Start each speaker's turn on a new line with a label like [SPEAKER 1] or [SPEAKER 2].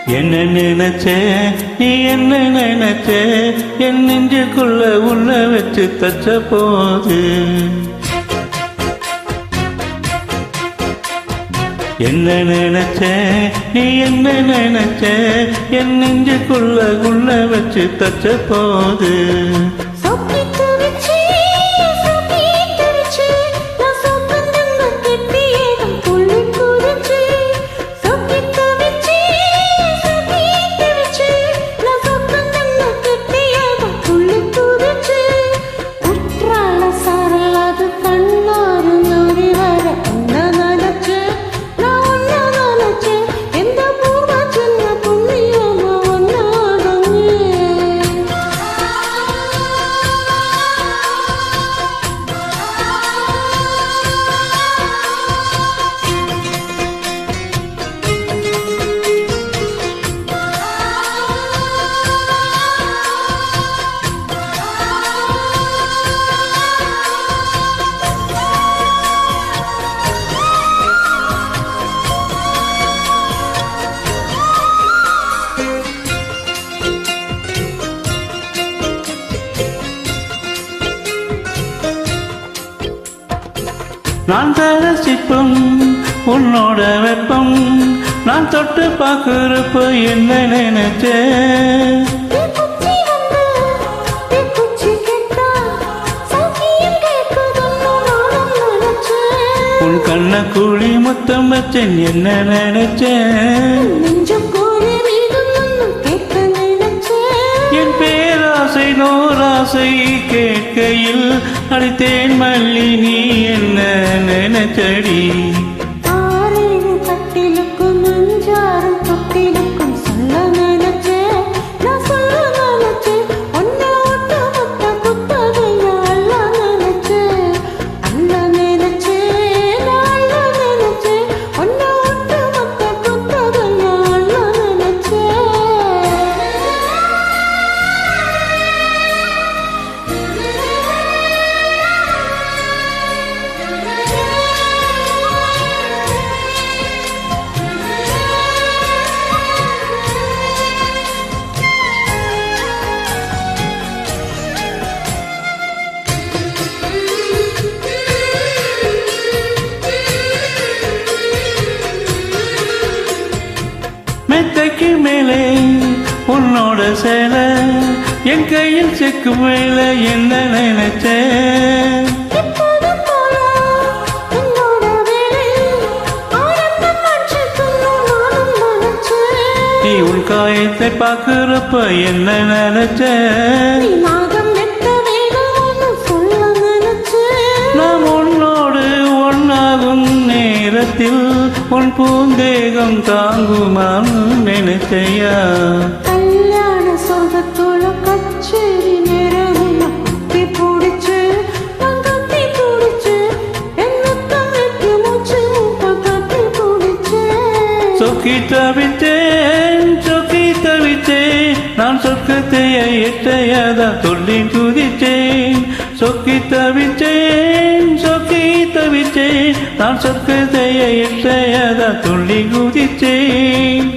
[SPEAKER 1] என்ன நினைச்ச நீ என்ன நினைச்ச என் நெஞ்சுக்குள்ள உள்ள வச்சு தச்ச போது என்ன நினைச்ச நீ என்ன நினைச்ச என் நெஞ்சுக்குள்ள உள்ள வச்சு தச்ச போது நான் ரசிப்பும் உன்னோட வெப்பம் நான் தொட்டு பார்க்கிறப்ப என்ன நினைச்ச உன் கண்ண கூலி மொத்தம் வச்சேன் என்ன நினைச்சேன் என் பேராசை நோராசை கேட்கையில் அடித்தேன் மல்லி நீ என்ன நினைச்சடி
[SPEAKER 2] கட்டிலுக்கும் நெஞ்சாரும் தொட்டிலுக்கும் சொல்ல நினைச்சேன் நான் சொல்ல நினைச்சேன் ஒன்ன ஒட்ட மொத்த புத்தகையா அல்ல நினைச்சேன் அல்ல நினைச்சேன் அல்ல நினைச்சேன் ஒன்ன ஒட்ட மொத்த புத்தகையா அல்ல நினைச்சேன்
[SPEAKER 1] மெத்தைக்கு மேலே உன்னோட சேல என் கையில் செக்கு மேல என்ன நினைச்ச நீ உன் காயத்தை பார்க்கிறப்ப என்ன நினைச்ச நாம் உன்னோடு ஒன்னாகும் நேரத்தில் உன் பூந்தேகம் தாங்குமான்னு நினைச்சையா
[SPEAKER 2] கல்யாண சொர்க்கத்தோட கச்சேரி நேரம் குத்தி பிடிச்சு கத்தி பிடிச்சு என்ன தம்பிக்கு மூச்சு கத்தி பிடிச்சு
[SPEAKER 1] சொக்கி தவித்தேன் நான் சொர்க்கத்தை எட்டையதா சொல்லி குதிச்சேன் சொக்கி தவித்தேன் நான் சொர்க்கத்தை எட்டையதா சொல்லி குதிச்சேன்